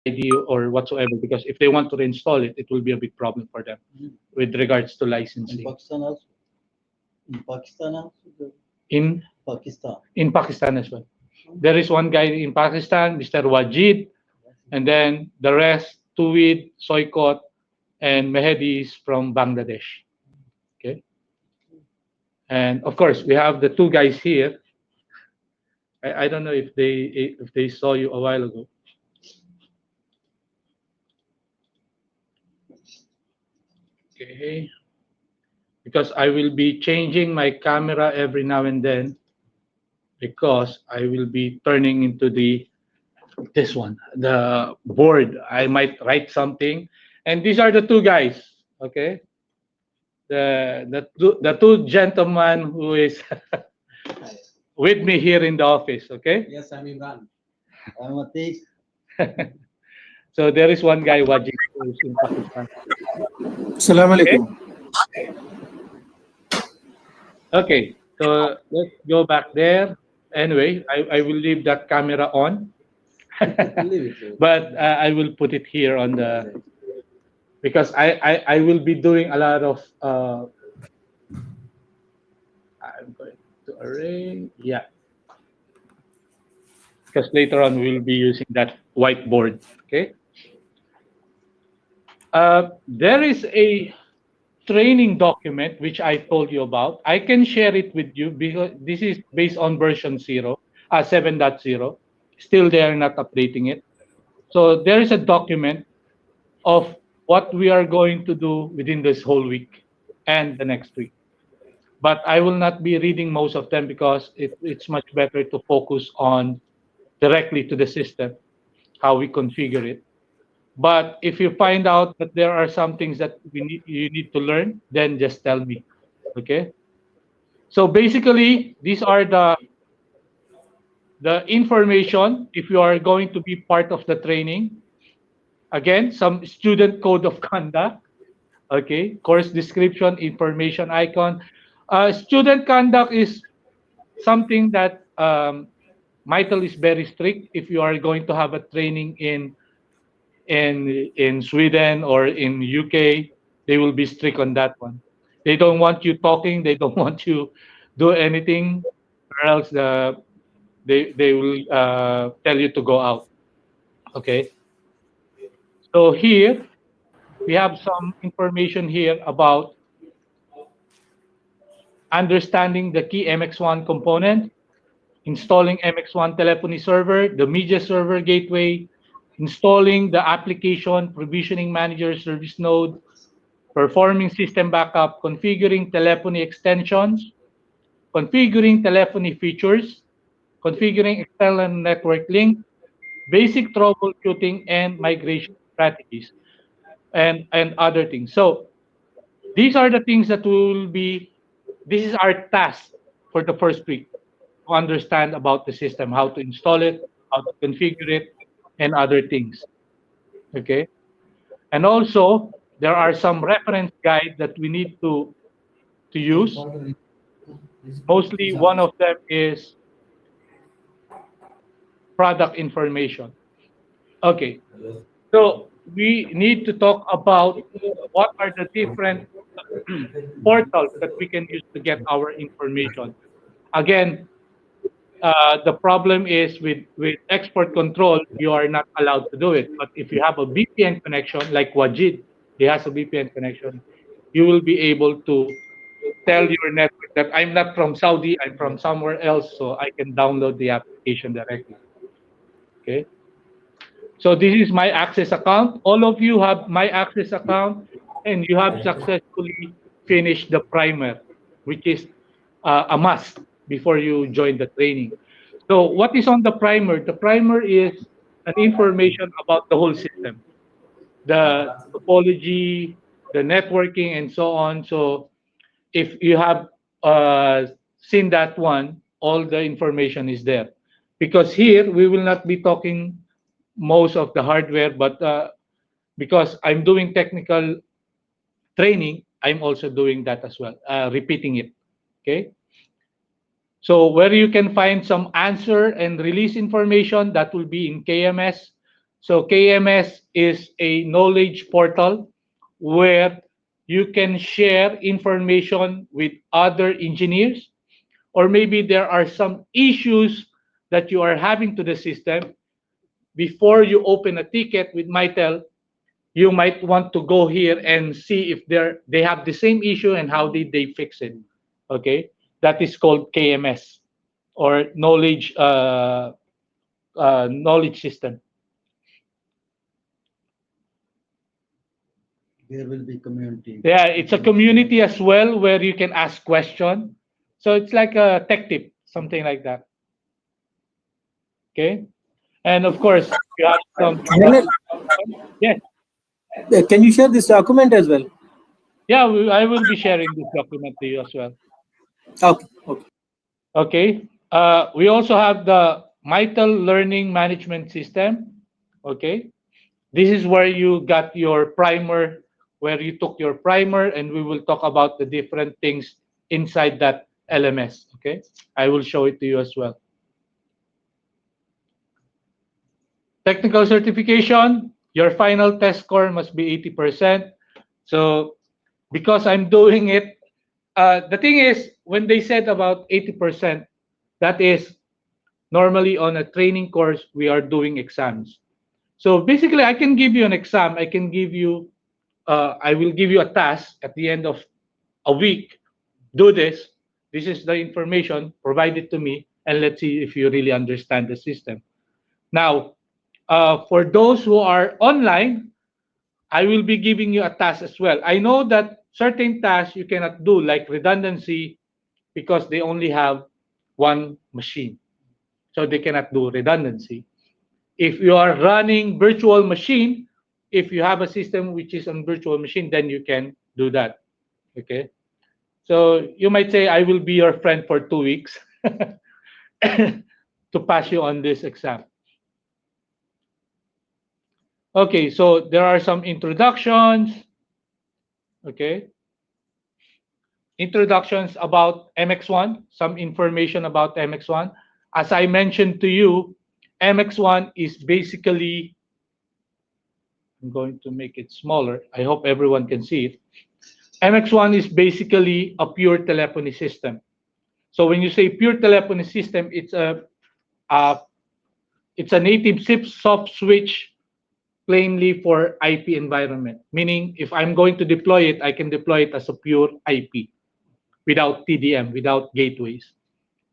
ID or whatsoever, because if they want to reinstall it, it will be a big problem for them with regards to In licensing. Pakistan also. In Pakistan also. In Pakistan. in Pakistan as well. There is one guy in Pakistan, Mr. Wajid, and then the rest, Tuwid, Soykot, and Mehdi is from Bangladesh. Okay, and of course we have the two guys here. I don't know if they saw you a while ago. Okay, because I will be changing my camera every now and then because I will be turning into this one, the board. I might write something, and these are the two guys. Okay, the two gentlemen who is with me here in the office. Okay, Yes, I'm Imran. I'm Atik. so there is one guy Wajid who's in Pakistan. Assalamu Okay, alaikum. okay. So let's go back there. Anyway, I will leave that camera on, Leave it. but I will put it here on the because I will be doing a lot of I'm going to array, yeah, because later on we'll be using that whiteboard. Okay, there is a training document which I told you about. I can share it with you because this is based on version 7.0. Still they are not updating it. So there is a document of what we are going to do within this whole week and the next week. But I will not be reading most of them because it's much better to focus on directly to the system, how we configure it. But if you find out that there are some things that you need to learn, then just tell me. Okay. So basically, these are the information if you are going to be part of the training. Again, some student code of conduct. Okay, course description, information icon. Student conduct is something that Michael is very strict. If you are going to have a training in Sweden or in UK, they will be strict on that one. They don't want you talking. They don't want you do anything, or else they will tell you to go out. Okay. So here we have some information here about understanding the key MX1 component, installing MX1 telephony server, the media server gateway, installing the application provisioning manager service node, performing system backup, configuring telephony extensions, configuring telephony features, configuring external network link, basic troubleshooting and migration strategies, and other things. So these are the things that will be, this is our task for the first week to understand about the system, how to install it, how to configure it, and other things. Okay. And also, there are some reference guide that we need to use. Mostly one of them is product information. Okay, so we need to talk about what are the different portals that we can use to get our information. Again, the problem is with export control, you are not allowed to do it. But if you have a VPN connection, like Wajid, he has a VPN connection, you will be able to tell your network that I'm not from Saudi, I'm from somewhere else, so I can download the application directly. Okay. So this is my access account. All of you have my access account, and you have successfully finished the primer, which is a must before you join the training. So what is on the primer? The primer is an information about the whole system, the topology, the networking, and so on. So if you have seen that one, all the information is there. Because here we will not be talking most of the hardware, but because I'm doing technical training, I'm also doing that as well, repeating it. Okay. So where you can find some answer and release information, that will be in KMS So KMS is a knowledge portal where you can share information with other engineers, or maybe there are some issues that you are having to the system. Before you open a ticket with Mitel, you might want to go here and see if they have the same issue and how did they fix it. Okay, that is called KMS, or knowledge system. There will be community. Yeah, it's a community as well where you can ask question. So it's like a tech tip, something like that. Okay, and of course you have some. Daniel, Yes, can you share this document as well? yeah, I will be sharing this document to you as well. Okay, okay. Okay. We also have the Mitel Learning Management System. Okay. This is where you got your primer, where you took your primer, and we will talk about the different things inside that LMS. Okay. I will show it to you as well. Technical certification, your final test score must be 80%. So because I'm doing it, the thing is, when they said about 80%, that is normally on a training course, we are doing exams. So basically, I can give you an exam. I will give you a task at the end of a week. Do this. This is the information. Provide it to me, and let's see if you really understand the system. Now, for those who are online, I will be giving you a task as well. I know that certain tasks you cannot do, like redundancy, because they only have one machine. So they cannot do redundancy. If you are running virtual machine, if you have a system which is on virtual machine, then you can do that. Okay. So you might say, I will be your friend for 2 weeks to pass you on this exam. Okay, so there are some introductions. Okay. Introductions about MX1, some information about MX1. As I mentioned to you, MX1 is basically, I'm going to make it smaller. I hope everyone can see it. MX1 is basically a pure telephony system. So when you say pure telephony system, uh, it's a native SIP soft switch plainly for IP environment. Meaning, if I'm going to deploy it, I can deploy it as a pure IP without TDM, without gateways.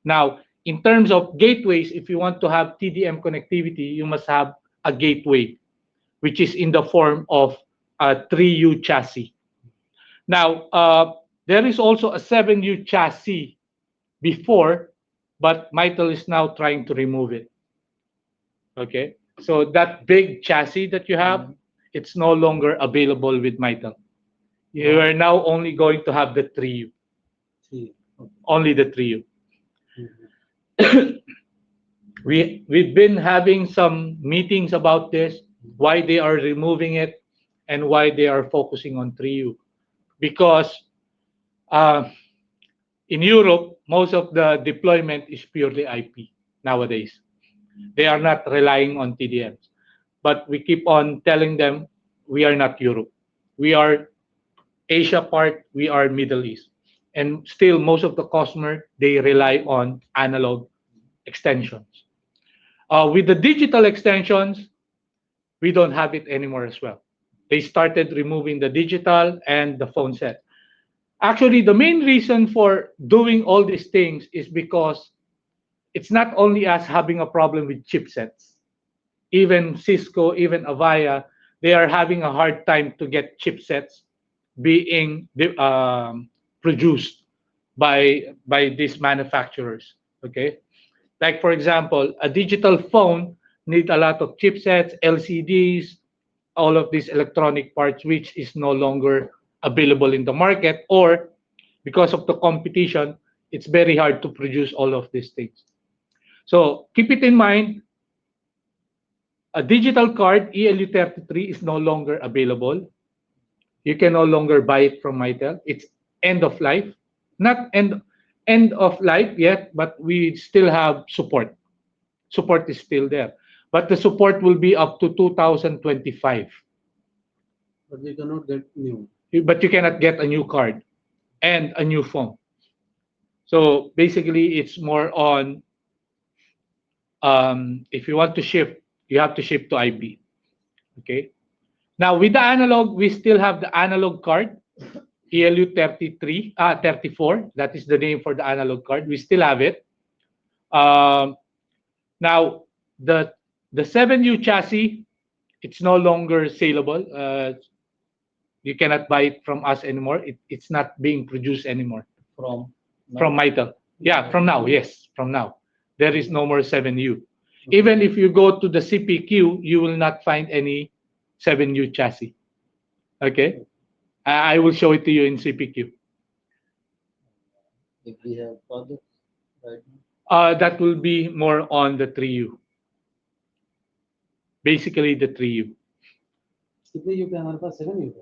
Now, in terms of gateways, if you want to have TDM connectivity, you must have a gateway, which is in the form of a 3U chassis. Now, there is also a 7U chassis before, but Mitel is now trying to remove it. Okay, so that big chassis that you have, it's no longer available with Mitel. You are now only going to have the 3U, See, only the 3U. mhm. We've been having some meetings about this, why they are removing it, and why they are focusing on 3U. Because uh, in Europe, most of the deployment is purely IP nowadays. They are not relying on TDMs. But we keep on telling them we are not Europe. We are Asia part, we are Middle East. And still most of the customer, they rely on analog extensions. With the digital extensions, we don't have it anymore as well. They started removing the digital and the phone set. Actually, the main reason for doing all these things is because it's not only us having a problem with chipsets. Even Cisco, even Avaya, they are having a hard time to get chipsets being produced by these manufacturers. Okay, like for example, a digital phone need a lot of chipsets, LCDs, all of these electronic parts, which is no longer available in the market, or because of the competition, it's very hard to produce all of these things. So keep it in mind, a digital card, ELU33, is no longer available. You can no longer buy it from Mitel. It's end of life. Not end of life yet, but we still have support. Support is still there. but the support will be up to 2025. But we cannot get new. But you cannot get a new card and a new phone. So basically, it's more on if you want to shift, you have to shift to IP. Okay. Now with the analog, we still have the analog card, ELU 33, 34. That is the name for the analog card. We still have it. Um, Now the 7U chassis, it's no longer saleable. You cannot buy it from us anymore. It's not being produced anymore From from Mitel. Yeah, from now. Yes, from now. There is no more 7U. Even if you go to the CPQ, you will not find any 7U chassis. Okay, I will show it to you in CPQ. if we have projects right now. That will be more on the 3U. Basically, the 3U. CPU पे हमारे पास 7 है.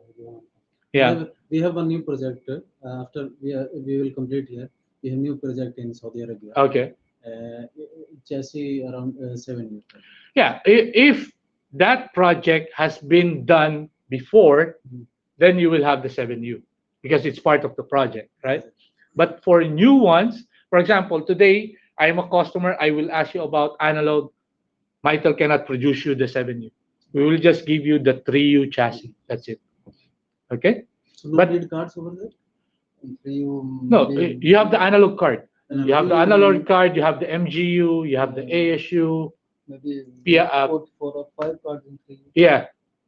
Yeah. We have a new project. After we will complete here. We have new project in Saudi Arabia. Okay. Chassis around 7 years. Yeah. If that project has been done before, then you will have the 7U because it's part of the project, right? But for new ones, for example, today I am a customer. I will ask you about analog. Mitel cannot produce you the 7U. We will just give you the 3U chassis. That's it. Okay? So no But- need cards over there. No, you have the analog card. You have the Maybe- analog card, you have the MGU, you have the ASU. Maybe Yeah, 4 or 5 cards in 3U. Yeah.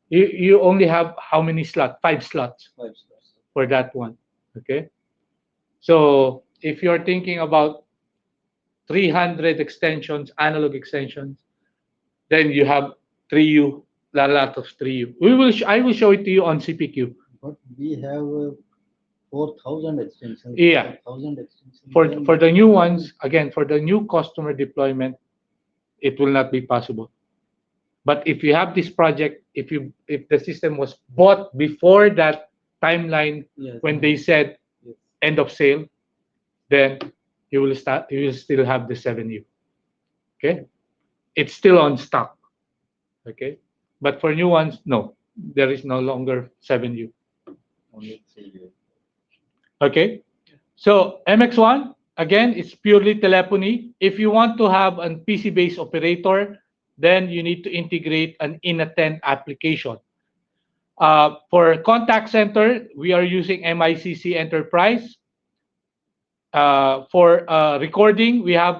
You only have how many slots? 5 slots 5 slots. for that one. Okay? So if you're thinking about 300 extensions, analog extensions, then you have 3U, a lot of 3U. I will show it to you on CPQ. But we have 4,000 extensions. Yeah. 1,000 extensions. For the new ones, again, for the new customer deployment, it will not be possible. But if you have this project, if the system was bought before that timeline Yes. when they said Yes. end of sale, then you will still have the 7U. Okay? It's still on stock. Okay? But for new ones, no. There is no longer 7U. Only 3U. Okay? So MX1, again, it's purely telephony. If you want to have a PC-based operator, then you need to integrate an inattend application. For contact center, we are using MICC Enterprise. For recording, we have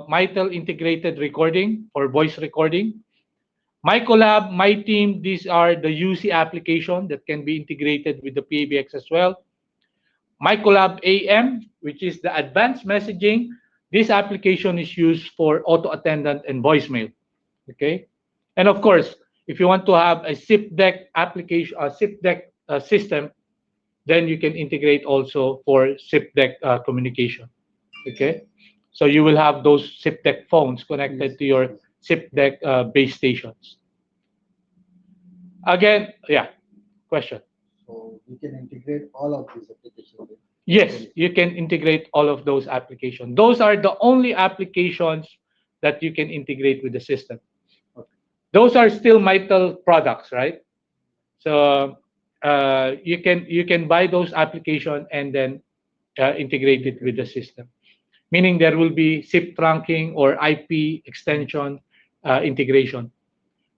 Mitel integrated recording for voice recording. MyCollab, MyTeam, these are the UC application that can be integrated with the PABX as well. MyCollab AM, which is the advanced messaging. This application is used for auto attendant and voicemail. Okay, and of course, if you want to have a SIP deck application, a SIP deck system, then you can integrate also for SIP deck communication. Okay, so you will have those SIP deck phones connected to your SIP deck base stations. Again, yeah, question. So we can integrate all of these applications. Yes, you can integrate all of those applications. Those are the only applications that you can integrate with the system. Those are still Mitel products, right? So you can buy those applications and then integrate it with the system. Meaning there will be SIP trunking or IP extension integration.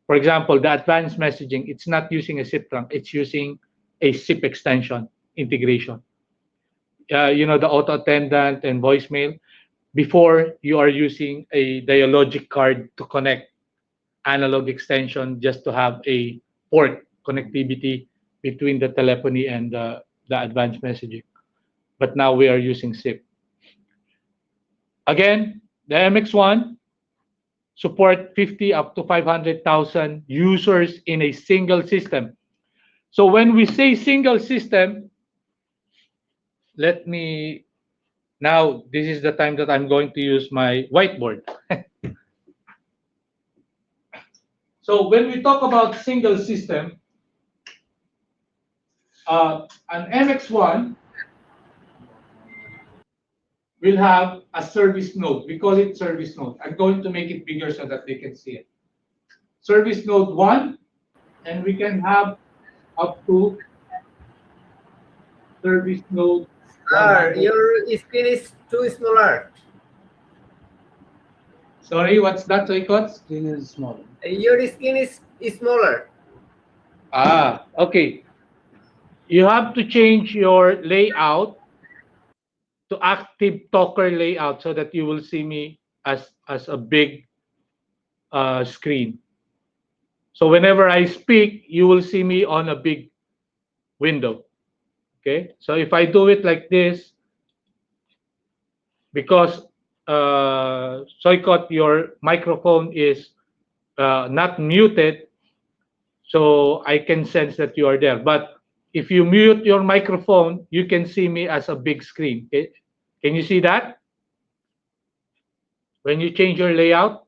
For example, the advanced messaging, it's not using a SIP trunk, it's using a SIP extension integration. The auto attendant and voicemail. Before, you are using a dialogic card to connect analog extension just to have a port connectivity between the telephony and the advanced messaging. But now we are using SIP. Again, the MX1 support 50 up to 500,000 users in a single system. So when we say single system, now this is the time that I'm going to use my whiteboard. So when we talk about single system, an MX1 will have a service node. We call it service node. I'm going to make it bigger so that they can see it. service node 1, and we can have up to service node Sir, 100. your screen is too smaller. Sorry, what's that, Soikot? Screen is small. Your screen is smaller. Okay. You have to change your layout to active talker layout so that you will see me as a big screen. So whenever I speak, you will see me on a big window. Okay. So if I do it like this, because Soikot, your microphone is not muted, so I can sense that you are there. But if you mute your microphone, you can see me as a big screen. Okay? Can you see that? When you change your layout?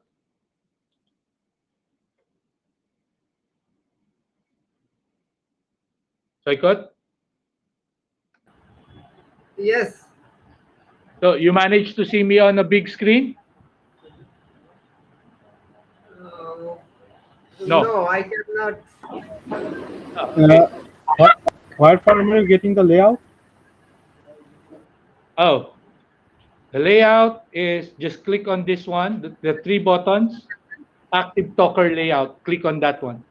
Soikot? Yes. So you managed to see me on a big screen? Uh, No. no, I cannot. Okay. What, what form are you getting the layout? Oh, the layout is just click on this one, the three buttons, active talker layout. Click on that one.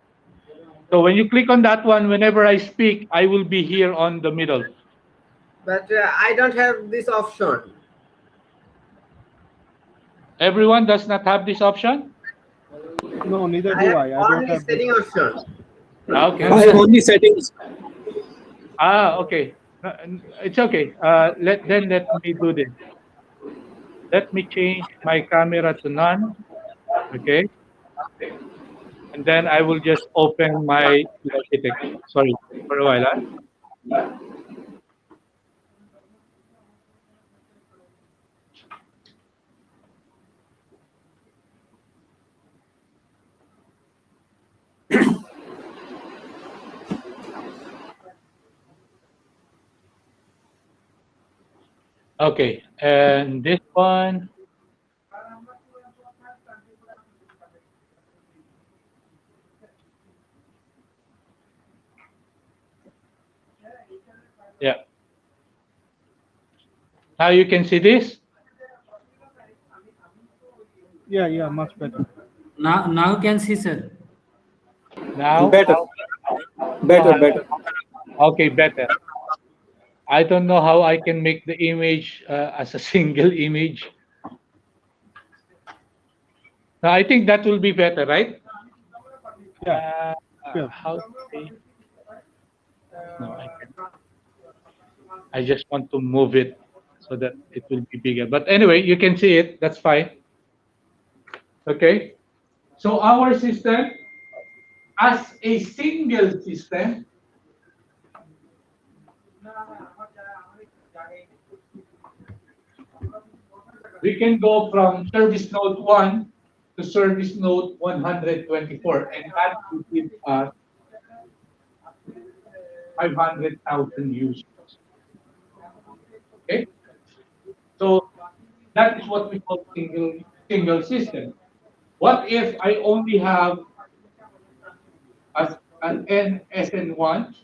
So when you click on that one, whenever I speak, I will be here on the middle. But I don't have this option. Everyone does not have this option? No, neither I do have I. I don't only have this. setting option. Okay. I have only settings. Okay. It's okay. Let me do this. Let me change my camera to none. Okay. And then I will just open my Logitech. Sorry for a while. Okay. And this one. Yeah. Now you can see this. Yeah, much better. Now you can see, sir. Now. Better, better, better. Okay, better. I don't know how I can make the image as a single image. Now, I think that will be better, right? Yeah, sure. How to say? No, I can. I just want to move it so that it will be bigger. But anyway, you can see it. That's fine. Okay. So our system, as a single system, we can go from service node 1 to service node 124, and that will give us 500,000 users. Okay, so that is what we call single system. What if I only have an SN1,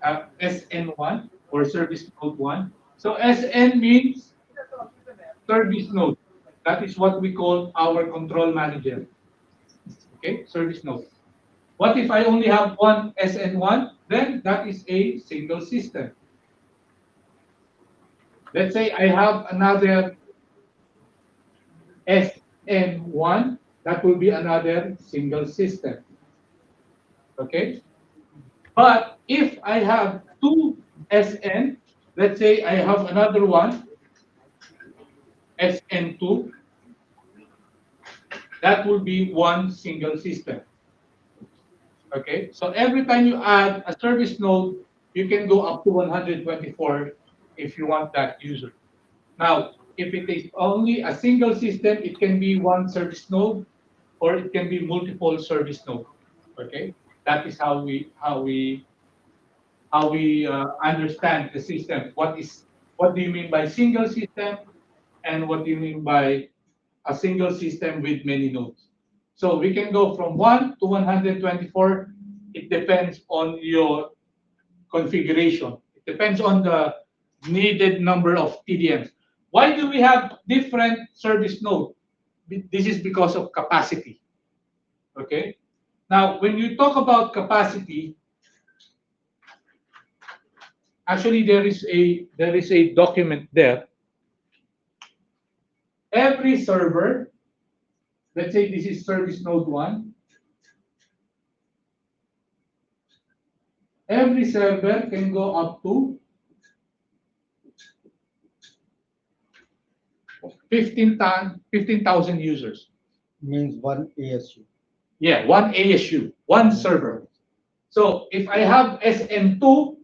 SN1 or service node 1? So SN means service node. That is what we call our control manager. Okay, service node. What if I only have one SN1? Then that is a single system. Let's say I have another SN1, that will be another single system. Okay? But if I have two SN, let's say I have another one, SN2, that will be one single system. Okay? So every time you add a service node, you can go up to 124 if you want that user. Now, if it is only a single system, it can be one service node or it can be multiple service node. Okay, that is how we understand the system. What do you mean by single system, and what do you mean by a single system with many nodes? So we can go from 1 to 124. It depends on your configuration. It depends on the needed number of TDMs. Why do we have different service nodes? This is because of capacity. Okay. Now, when you talk about capacity, actually there is a document there. Every server, let's say this is service node 1. Every server can go up to 15,000 users. Means one ASU. Yeah, one ASU, one server. So if I have SN2,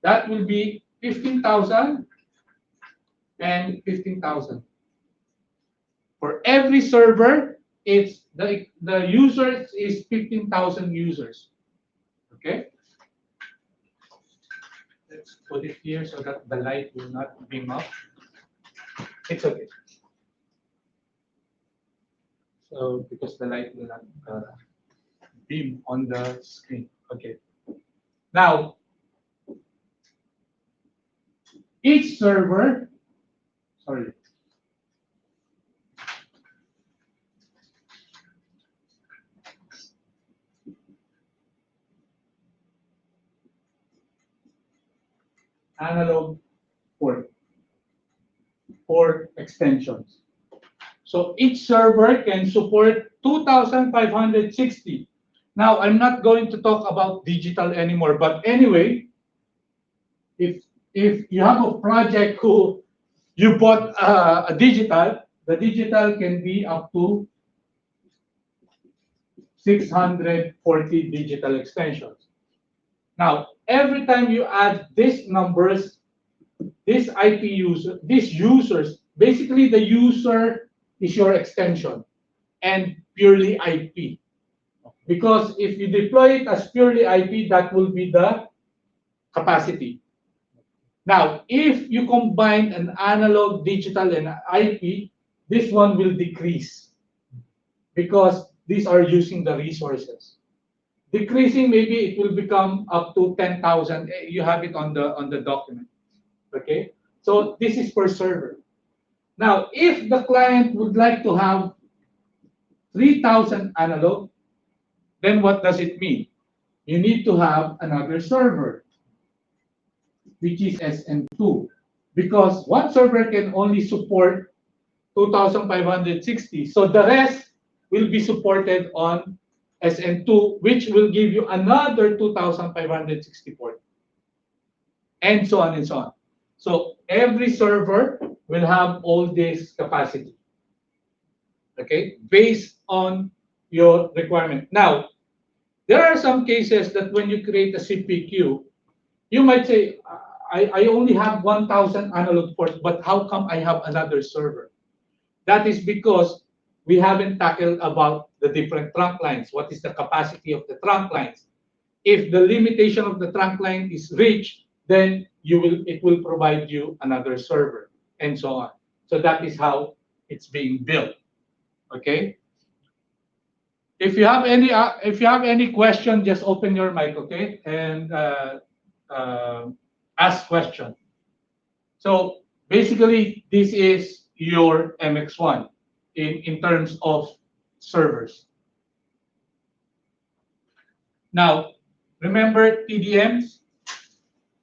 that will be 15,000 and 15,000. For every server, it's the users is 15,000 users. Okay. Let's put it here so that the light will not beam up. It's okay. So because the light will not beam on the screen. Okay. Now, each server, sorry. Analog port extensions. So each server can support 2,560. Now, I'm not going to talk about digital anymore, but anyway, if you have a project who you bought a digital, the digital can be up to 640 digital extensions. Now, every time you add these numbers, this IP user, these users, basically the user is your extension and purely IP. Because if you deploy it as purely IP, that will be the capacity. Now, if you combine an analog, digital, and IP, this one will decrease because these are using the resources. Decreasing, maybe it will become up to 10,000. You have it on the document. Okay, so this is per server. Now, if the client would like to have 3,000 analog, then what does it mean? You need to have another server, which is SN2, because one server can only support 2,560. So the rest will be supported on SN2, which will give you another 2,564, and so on and so on. So every server will have all this capacity, okay, based on your requirement. Now, there are some cases that when you create a CPQ, you might say, I only have 1,000 analog ports, but how come I have another server? That is because we haven't tackled about the different trunk lines. What is the capacity of the trunk lines? If the limitation of the trunk line is reached, then it will provide you another server, and so on. So that is how it's being built. Okay. If you have any question, just open your mic, okay, and ask question. So basically, this is your MX1 in terms of servers. Now, remember TDMs?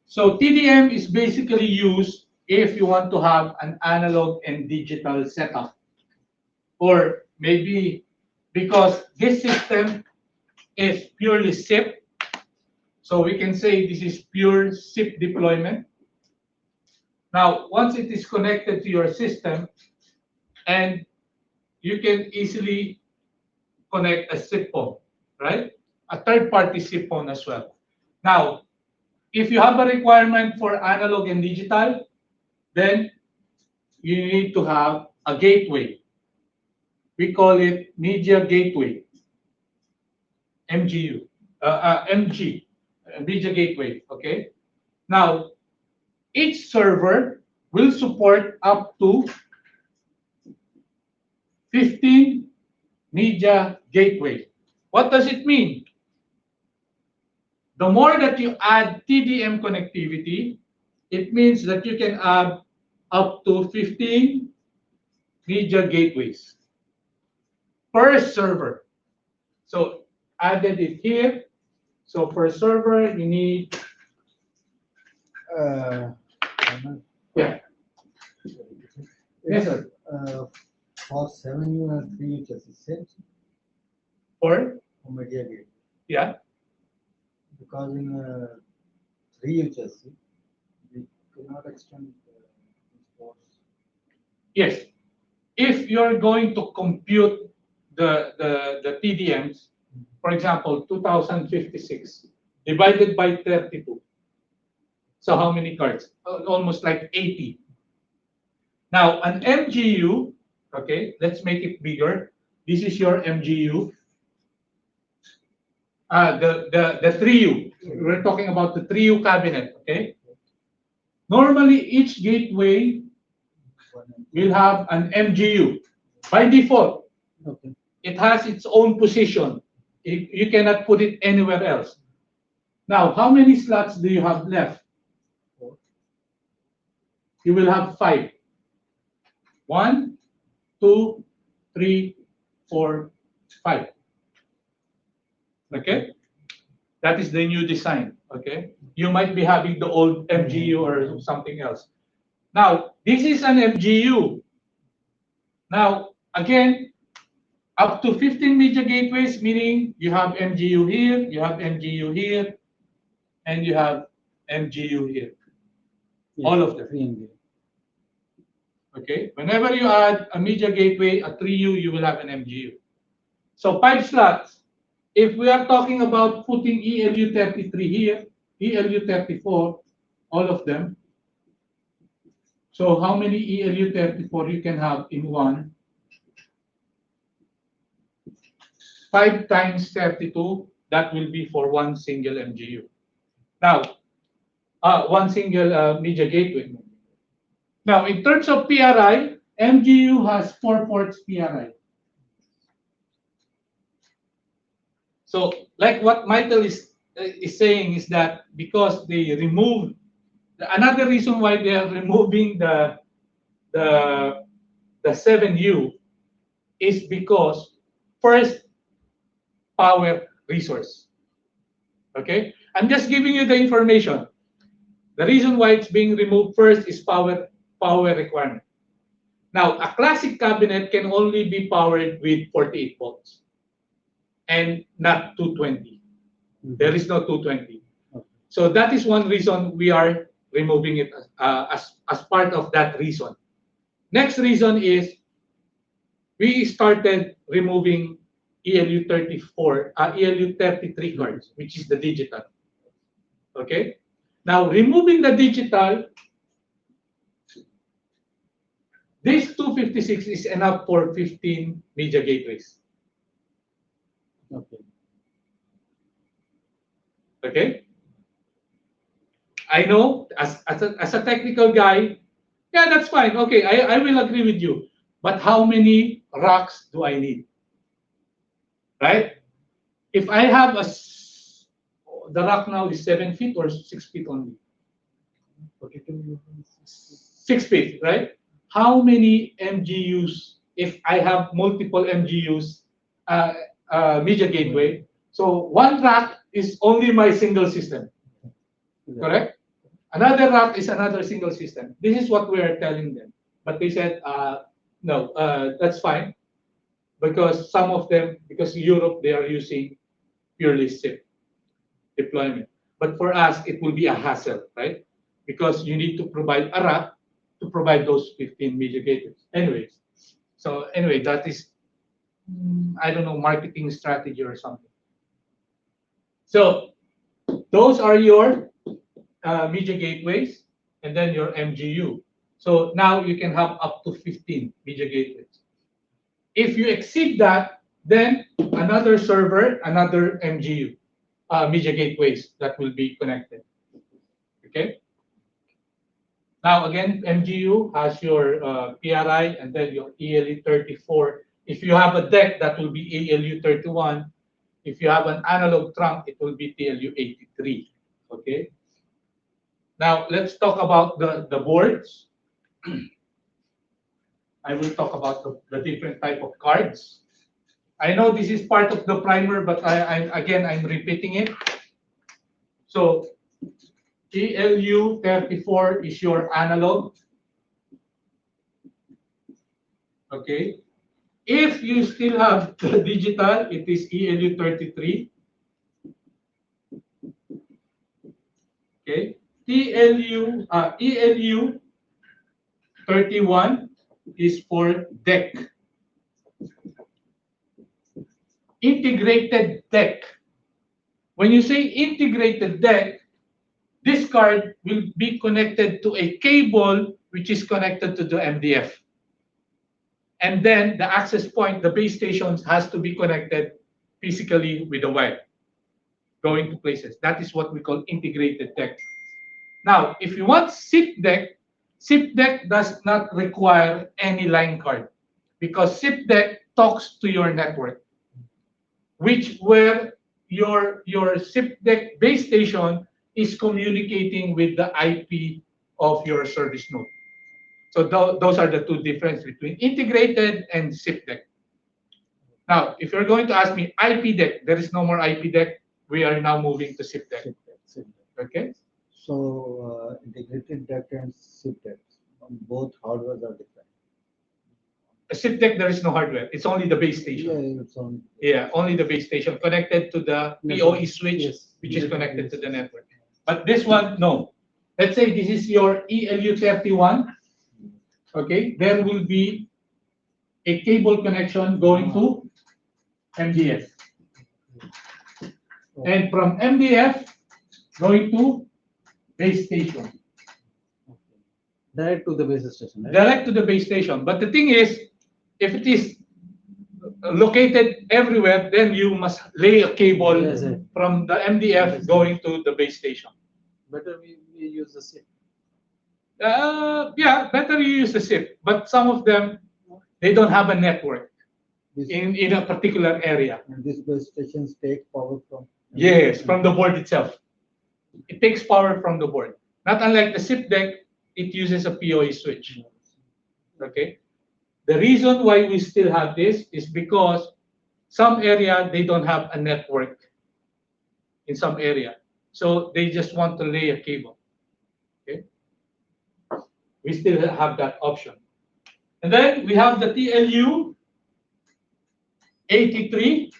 So TDM is basically used if you want to have an analog and digital setup. Or maybe because this system is purely SIP, so we can say this is pure SIP deployment. Now, once it is connected to your system, and you can easily connect a SIP phone, right? A third-party SIP phone as well. Now, if you have a requirement for analog and digital, then you need to have a gateway. We call it media gateway, MGU, MG, media gateway. Okay. Now, each server will support up to 15 media gateway. What does it mean? The more that you add TDM connectivity, it means that you can add up to 15 media gateways per server. So added it here. So per server, you need, yeah. Yes, sir. For 7 you have 3 UHS, is it? For, For media gate. yeah. Because in 3 UHS, we cannot extend ports. Yes. If you're going to compute the TDMs, for example, 2056 divided by 32. So how many cards? Almost like 80. Now, an MGU, okay, let's make it bigger. This is your MGU. The 3U. We're talking about the 3U cabinet, okay? Normally, each gateway will have an MGU. By default, Okay. it has its own position. You cannot put it anywhere else. Now, how many slots do you have left? You will have 5. 1, 2, 3, 4, 5. Okay? That is the new design. Okay? You might be having the old MGU or something else. Now, this is an MGU. Now, again, up to 15 media gateways, meaning you have MGU here, you have MGU here, and you have MGU here. Yes, All of them. 3 MB. Okay? Whenever you add a media gateway, a 3U, you will have an MGU. So 5 slots. If we are talking about putting ELU33 here, ELU34, all of them. So how many ELU34 you can have in one? 5 times 32, that will be for one single MGU. Now, one single media gateway. Now, in terms of PRI, MGU has 4 ports PRI. So, like what Michael is saying is that because they removed, another reason why they are removing the 7U is because first, power resource. Okay, I'm just giving you the information. The reason why it's being removed first is power requirement. Now, a classic cabinet can only be powered with 48 volts and not 220. There is no 220. So that is one reason we are removing it as part of that reason. Next reason is we started removing ELU34, ELU33 cards, which is the digital. Okay? Now, removing the digital, this 256 is enough for 15 media gateways. Okay. Okay? I know, as a technical guy, yeah, that's fine. Okay, I will agree with you. But how many racks do I need? Right? If I have the rack now is 7 feet or 6 feet only? 6 feet, right? How many MGUs, if I have multiple MGUs, media gateway, so one rack is only my single system, correct? Another rack is another single system. This is what we are telling them. But they said, no, that's fine. Because some of them, because Europe, they are using purely SIP deployment. But for us, it will be a hassle, right? Because you need to provide a rack to provide those 15 media gateways. Anyways, so anyway, that is, I don't know, marketing strategy or something. So those are your media gateways and then your MGU. So now you can have up to 15 media gateways. If you exceed that, then another server, another MGU, media gateways that will be connected. Okay. Now again, MGU has your PRI and then your ELE34 If you have a deck, that will be ALU 31. If you have an analog trunk, it will be TLU 83. Okay. Now let's talk about the boards. I will talk about the different type of cards. I know this is part of the primer, but I'm repeating it. So ELU 34 is your analog. Okay. If you still have the digital, it is ELU 33. Okay. ELU 31 is for deck. Integrated deck. When you say integrated deck, this card will be connected to a cable which is connected to the MDF. And then the access point, the base stations, has to be connected physically with the wire going to places. That is what we call integrated deck. Now, if you want SIP deck does not require any line card because SIP deck talks to your network, where your SIP deck base station is communicating with the IP of your service node. So those are the two differences between integrated and SIP deck. Now, if you're going to ask me IP deck, there is no more IP deck. We are now moving to SIP deck. Okay. So integrated deck and SIP deck, both hardwares are different. A SIP deck, there is no hardware. It's only the base station. Yeah, it's on. Yeah, only the base station connected to the PoE switch, which is connected to the network. But this one, no. Let's say this is your ELU 31. Okay, there will be a cable connection going to MDF. And from MDF going to base station. Direct to the base station, right? Direct to the base station. But the thing is, if it is located everywhere, then you must lay a cable Yes, sir. from the MDF going to the base station. Better we use the SIP. Yeah, better you use the SIP, but some of them, they don't have a network This, in a particular area. and these base stations take power from. Yes, from the board itself. It takes power from the board. Not unlike the SIP deck, it uses a PoE switch. Okay. The reason why we still have this is because some area they don't have a network in some area. So they just want to lay a cable. Okay. We still have that option. And then we have the TLU 83,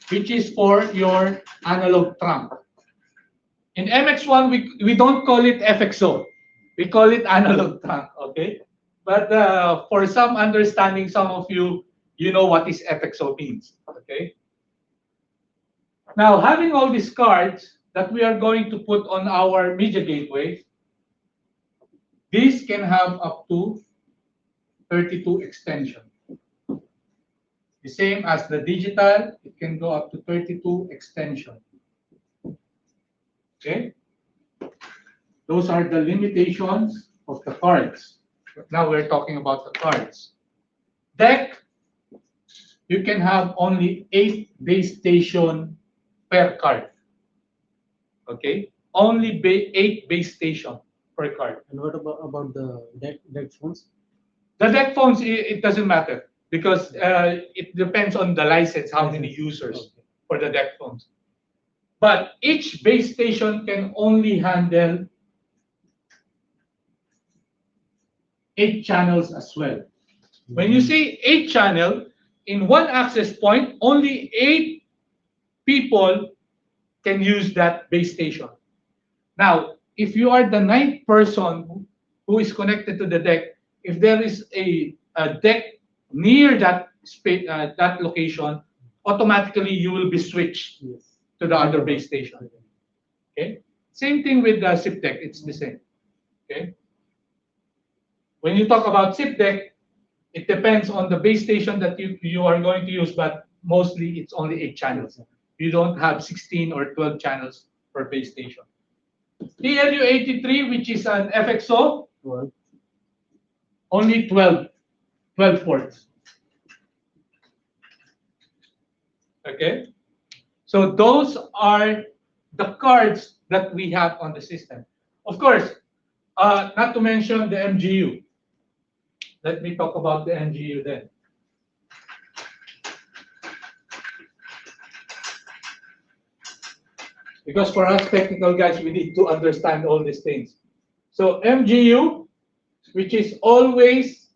which is for your analog trunk. In MX1, we don't call it FXO. We call it analog trunk, okay? But for some understanding, some of you know what this FXO means, okay? Now, having all these cards that we are going to put on our media gateway, these can have up to 32 extension. The same as the digital, it can go up to 32 extension. Okay? Those are the limitations of the cards. Now we're talking about the cards. Deck, you can have only 8 base station per card. Okay? Only 8 base station per card. And what about the deck phones? The deck phones, it doesn't matter because it depends on the license, how many users for the deck phones. But each base station can only handle 8 channels as well. When you say 8 channel, in one access point, only 8 people can use that base station. Now, if you are the 9th person who is connected to the deck, if there is a deck near that space, that location, automatically you will be switched to the other base station. Okay. Same thing with the SIP deck. It's the same. Okay. When you talk about SIP deck, it depends on the base station that you are going to use, but mostly it's only 8 channels. You don't have 16 or 12 channels per base station. TLU83, which is an FXO, only 12 ports. Okay, so those are the cards that we have on the system. Of course, not to mention the MGU. Let me talk about the MGU then. Because for us technical guys, we need to understand all these things. So MGU, which is always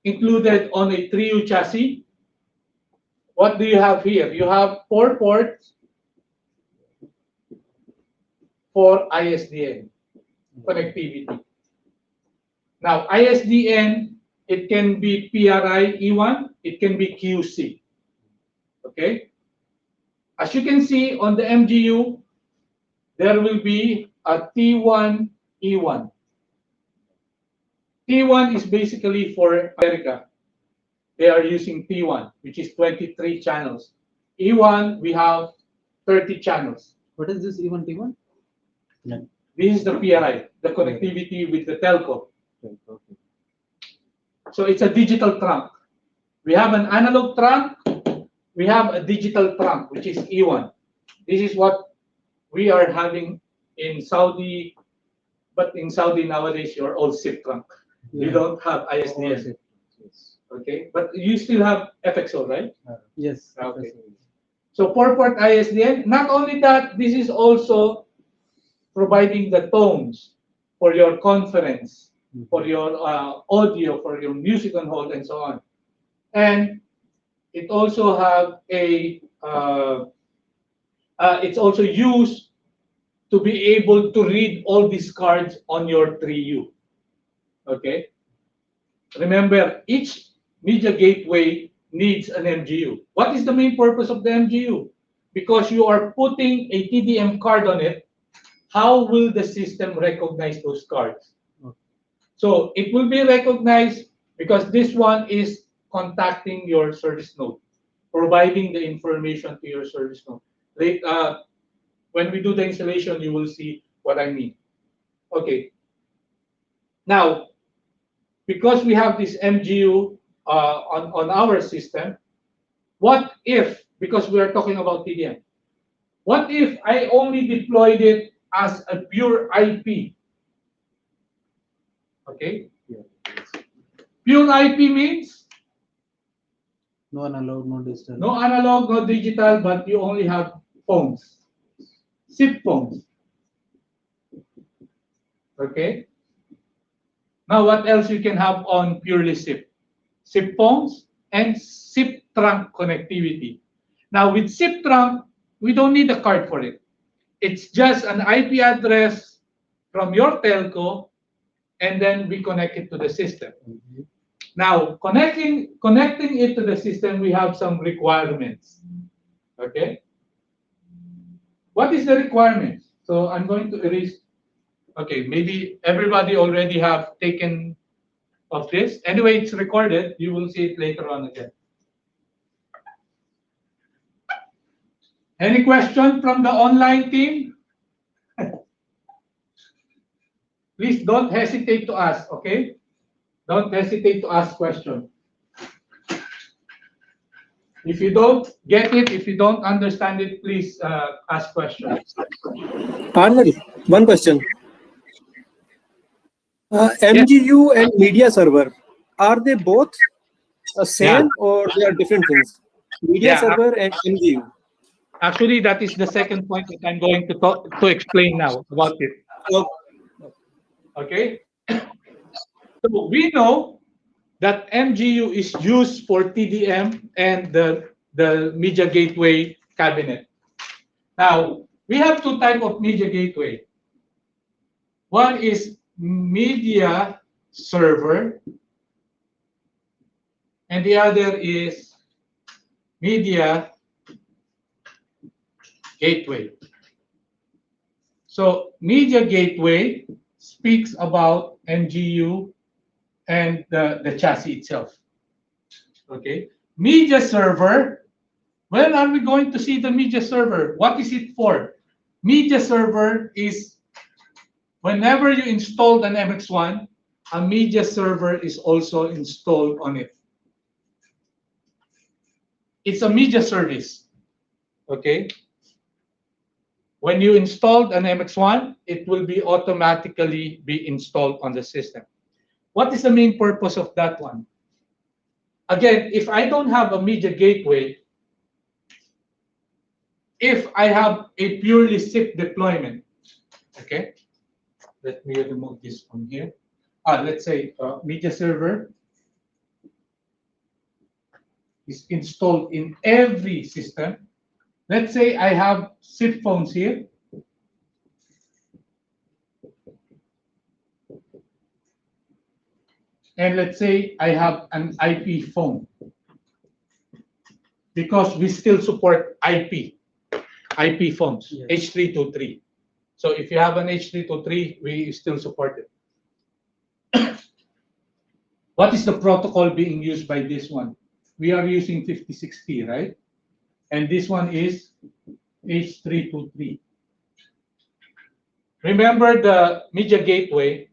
included on a 3U chassis. What do you have here? You have 4 ports for ISDN connectivity. Now, ISDN, it can be PRI E1, it can be QC. Okay? As you can see on the MGU, there will be a T1 E1. T1 is basically for America. They are using T1, which is 23 channels. E1, we have 30 channels. What is this even T1? This is the PRI, the connectivity with the telco. Okay. So it's a digital trunk. We have an analog trunk. We have a digital trunk, which is E1. This is what we are having in Saudi, but in Saudi nowadays, you're all SIP trunk. You don't have ISDN. Yes. Okay, but you still have FXO, right? Yes. Okay. So 4-port ISDN. Not only that, this is also providing the tones for your conference, for your audio, for your music on hold, and so on. And it also have a. It's also used to be able to read all these cards on your 3U. Okay. Remember, each media gateway needs an MGU. What is the main purpose of the MGU? Because you are putting a TDM card on it, how will the system recognize those cards? Okay. So it will be recognized because this one is contacting your service node, providing the information to your service node. When we do the installation, you will see what I mean. Okay. Now, because we have this MGU on our system, what if, because we are talking about TDM, what if I only deployed it as a pure IP? Okay? Pure IP means No analog, no digital. no analog, no digital, but you only have phones, SIP phones. Okay? Now, what else you can have on purely SIP? SIP phones and SIP trunk connectivity. Now, with SIP trunk, we don't need a card for it. It's just an IP address from your telco, and then we connect it to the system. Now, connecting it to the system, we have some requirements. Okay? What is the requirements? So I'm going to erase. Okay, maybe everybody already have taken of this. Anyway, it's recorded. You will see it later on again. Any question from the online team? Please don't hesitate to ask, okay? Don't hesitate to ask questions. If you don't get it, if you don't understand it, please ask questions. Arnold, one question. MGU and media server, are they both same or they are different things? Media Yeah. server and MGU. Actually, that is the second point that I'm going to explain now about it. Oh, Okay? So we know that MGU is used for TDM and the media gateway cabinet. Now, we have two types of media gateway. One is media server, and the other is media gateway. So media gateway speaks about MGU and the chassis itself. Okay. Media server, when are we going to see the media server? What is it for? Media server is whenever you installed an MX1, a media server is also installed on it. It's a media service. Okay. When you installed an MX1, it will be automatically be installed on the system. What is the main purpose of that one? Again, if I don't have a media gateway, if I have a purely SIP deployment, okay, let me remove this from here. Let's say media server is installed in every system. Let's say I have SIP phones here. And let's say I have an IP phone, because we still support IP phones, Yes. H323. So if you have an H323, we still support it. What is the protocol being used by this one? We are using 56T, right? And this one is H323. Remember the media gateway.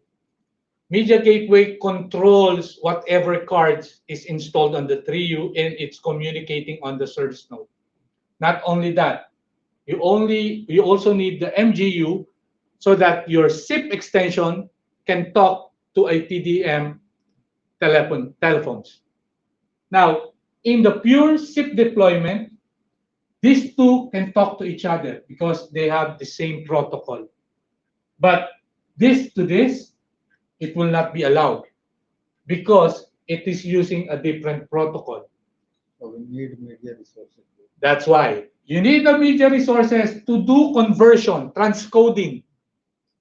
Media gateway controls whatever cards is installed on the 3U, and it's communicating on the service node. Not only that, you also need the MGU so that your SIP extension can talk to a TDM telephones. Now, in the pure SIP deployment, these two can talk to each other because they have the same protocol. But this to this, it will not be allowed because it is using a different protocol. So we need media resources. That's why you need the media resources to do conversion, transcoding.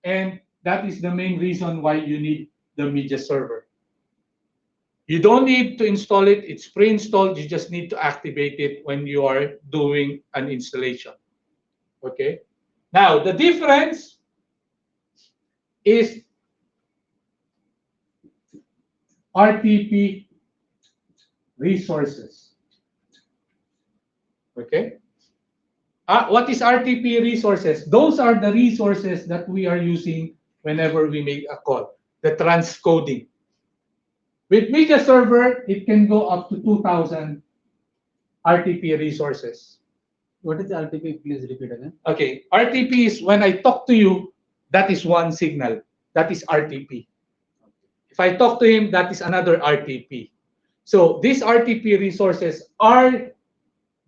And that is the main reason why you need the media server. You don't need to install it. It's pre-installed. You just need to activate it when you are doing an installation. Okay. Now, the difference is RTP resources. Okay. What is RTP resources? Those are the resources that we are using whenever we make a call, the transcoding. With media server, it can go up to 2,000 RTP resources. What is the RTP? Please repeat again. Okay, RTP is when I talk to you, that is one signal. That is RTP. If I talk to him, that is another RTP. So these RTP resources are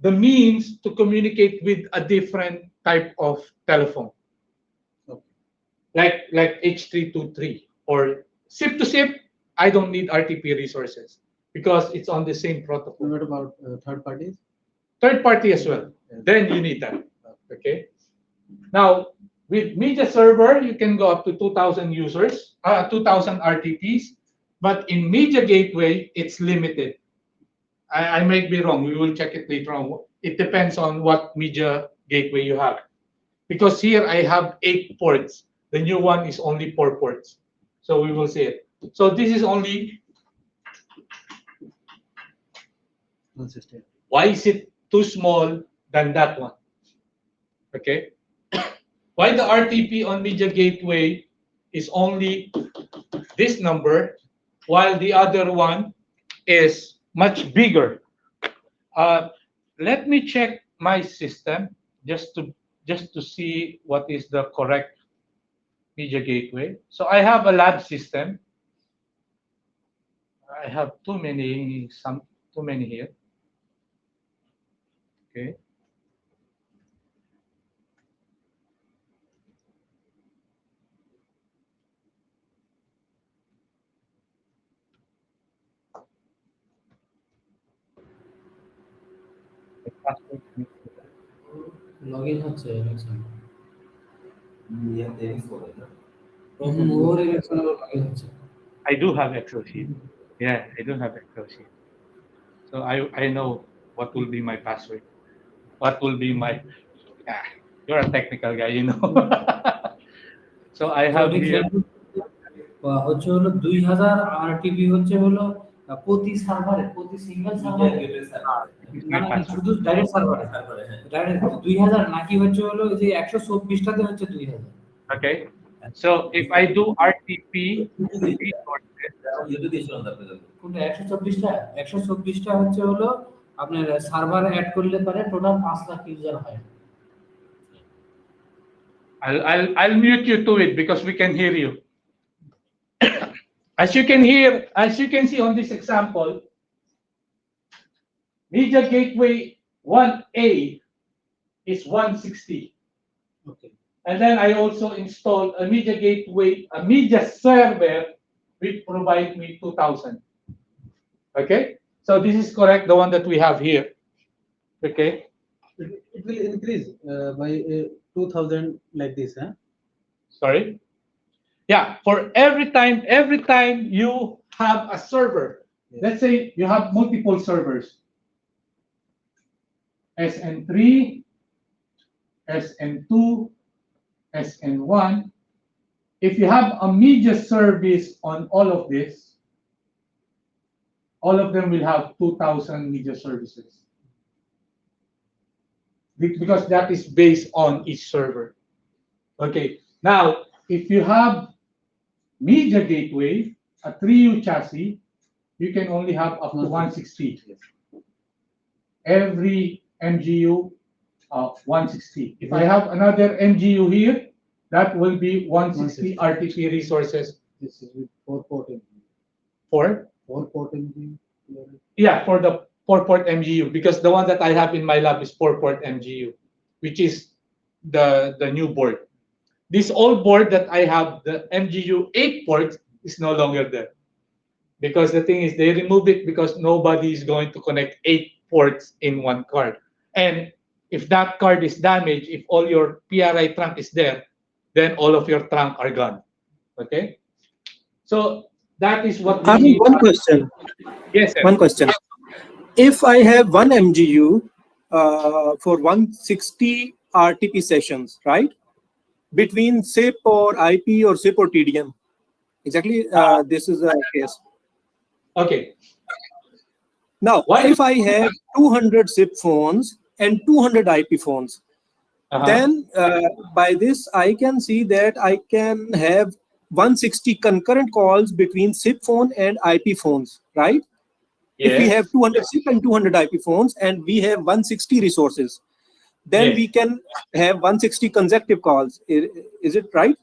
the means to communicate with a different type of telephone. Okay. Like H323 or SIP to SIP, I don't need RTP resources because it's on the same protocol. What about third parties? Third party as well. Then you need that. Okay. Now, with media server, you can go up to 2,000 users, 2,000 RTPs. But in media gateway, it's limited. I might be wrong. We will check it later on. It depends on what media gateway you have. Because here I have 8 ports. The new one is only 4 ports. So we will see it. So this is only. Consistent. Why is it too small than that one? Okay. Why the RTP on media gateway is only this number, while the other one is much bigger? Let me check my system just to see what is the correct media gateway. So I have a lab system. I have too many here. Okay. Login হচ্ছে election ওর election login হচ্ছে I do have Excel sheet. Yeah, I do have Excel sheet. So I know what will be my password. What will be my. Yeah, you're a technical guy, you know. So I have here. হচ্ছে হলো 2000 RTP হচ্ছে হলো প্রতি সার্ভারে প্রতি single সার্ভারে শুধু direct সার্ভারে ডাইরেক্ট 2000 নাকি হচ্ছে হলো যে 124 টাতে হচ্ছে 2000 Okay. So if I do RTP resources, কোনটা 124টা 124টা হচ্ছে হলো আপনার সার্ভার অ্যাড করলে পারে টোটাল 5 লাখ ইউজার হয়। I'll mute you to it because we can hear you. As you can see on this example, Media Gateway 1A is 160. Okay. And then I also installed a media server which provide me 2,000. Okay, so this is correct, the one that we have here. Okay, It will increase by 2,000 like this, huh? sorry. Yeah, for every time you have a server, Yes. let's say you have multiple servers, SN3, SN2, SN1. If you have a media service on all of this, all of them will have 2,000 media services. Because that is based on each server. Okay, now if you have media gateway, a 3U chassis, you can only have up to 160. Every MGU 160. If I have another MGU here, that will be 160 RTP resources. This is with 4-port MGU. For? 4-port MGU. Yeah, for the 4-port MGU, because the one that I have in my lab is 4-port MGU, which is the new board. This old board that I have, the MGU 8 ports, is no longer there. Because the thing is, they remove it because nobody is going to connect 8 ports in one card. And if that card is damaged, if all your PRI trunk is there, then all of your trunk are gone. Okay? So that is what I have one question. Yes, sir. One question. If I have one MGU for 160 RTP sessions, right? Between SIP or IP or SIP or TDM. Exactly, this is the case. Okay. Now, if I have 200 SIP phones and 200 IP phones, then by this I can see that I can have 160 concurrent calls between SIP phone and IP phones, right? Yes. If we have 200 SIP and 200 IP phones and we have 160 resources, then Yes. we can have 160 consecutive calls. Is it right?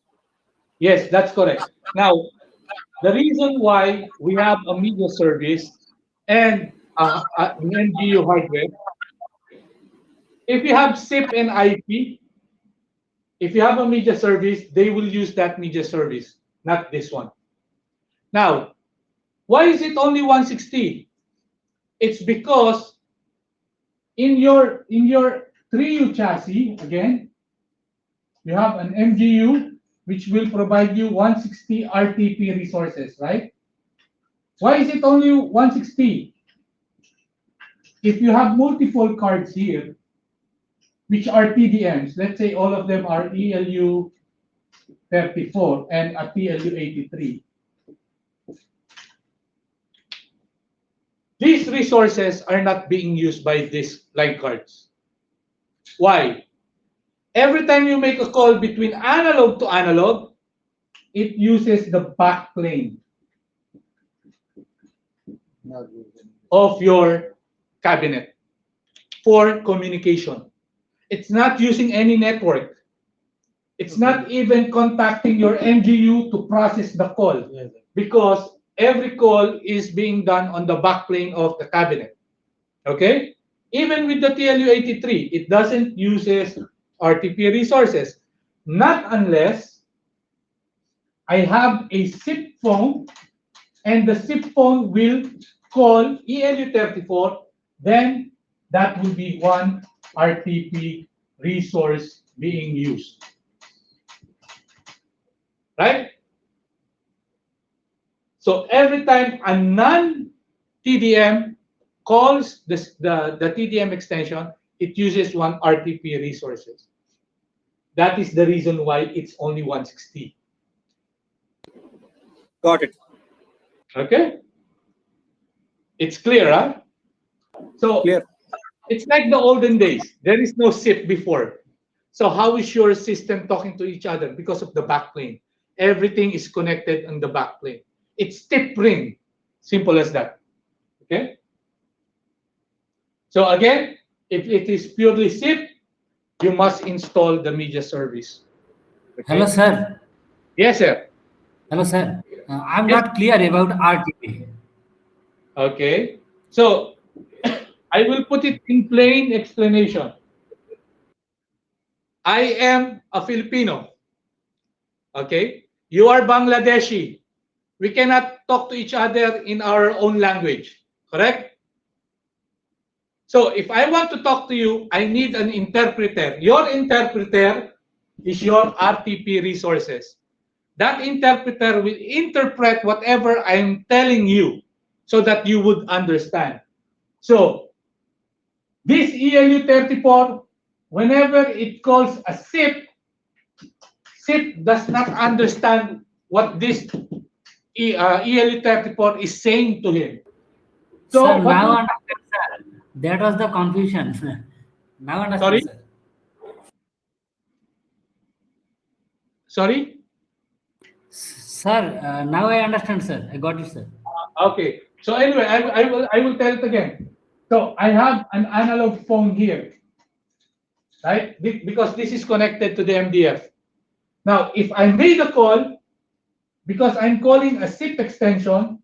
Yes, that's correct. Now, the reason why we have a media service and an MGU hardware, if you have SIP and IP, if you have a media service, they will use that media service, not this one. Now, why is it only 160? It's because in your 3U chassis, again, you have an MGU which will provide you 160 RTP resources, right? Why is it only 160? If you have multiple cards here, which are TDMs, let's say all of them are ELU 34 and a TLU 83. These resources are not being used by these line cards. Why? Every time you make a call between analog to analog, it uses the back plane of your cabinet for communication. It's not using any network. It's not even contacting your MGU to process the call, because every call is being done on the back plane of the cabinet. Okay? Even with the TLU-83, it doesn't uses RTP resources. Not unless I have a SIP phone and the SIP phone will call ELU-34, then that will be one RTP resource being used. Right? So every time a non-TDM calls the TDM extension, it uses one RTP resources. That is the reason why it's only 160. Got it. Okay? It's clear, huh? So Clear. it's like the olden days. There is no SIP before. So how is your system talking to each other? Because of the backplane. Everything is connected on the backplane. It's tip ring. Simple as that. Okay? So again, if it is purely SIP, you must install the media service. Okay? Hello, sir. Yes, sir. Hello, sir. I'm Yes. not clear about RTP. Okay. So I will put it in plain explanation. I am a Filipino. Okay. You are Bangladeshi. We cannot talk to each other in our own language. Correct? So if I want to talk to you, I need an interpreter. Your interpreter is your RTP resources. That interpreter will interpret whatever I'm telling you so that you would understand. So this ELU34, whenever it calls a SIP, SIP does not understand what this ELU34 is saying to him. So Sir, what now will, understand, sir. That was the confusion. Now understand, sorry? sir. Sorry? Sir, now I understand, sir. I got it, sir. Okay. So anyway, I will tell it again. So I have an analog phone here, right? Because this is connected to the MDF. Now, if I made a call, because I'm calling a SIP extension,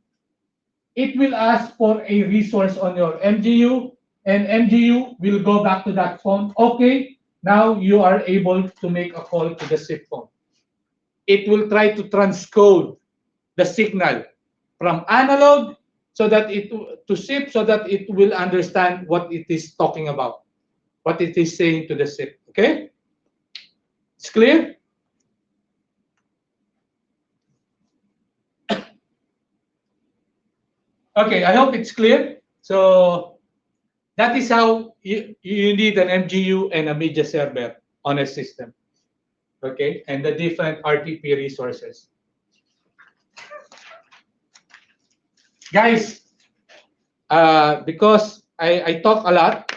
it will ask for a resource on your MGU, and MGU will go back to that phone. Okay, now you are able to make a call to the SIP phone. It will try to transcode the signal from analog so that it to SIP so that it will understand what it is talking about, what it is saying to the SIP. Okay, it's clear. Okay, I hope it's clear. So that is how you need an MGU and a media server on a system. Okay, and the different RTP resources. Guys, because I talk a lot,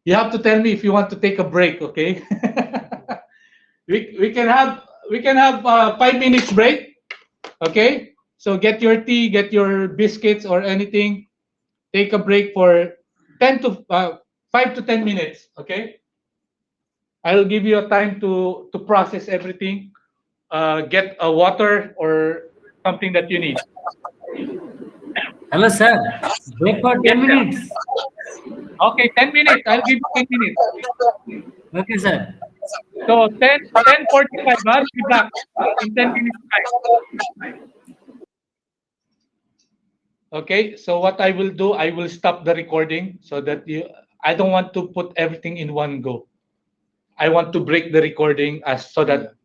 you have to tell me if you want to take a break, okay? we can have 5 minutes break, okay? So get your tea, get your biscuits or anything. Take a break for 5 to 10 minutes, okay? I'll give you a time to process everything. Get a water or something that you need. Hello, sir. Break for 10 Yes, sir. minutes. Okay, 10 minutes. I'll give you 10 minutes. Okay, sir. So 10:45, I'll be back in 10 minutes time. Okay, so what I will do, I will stop the recording so that I don't want to put everything in one go. I want to break the recording so that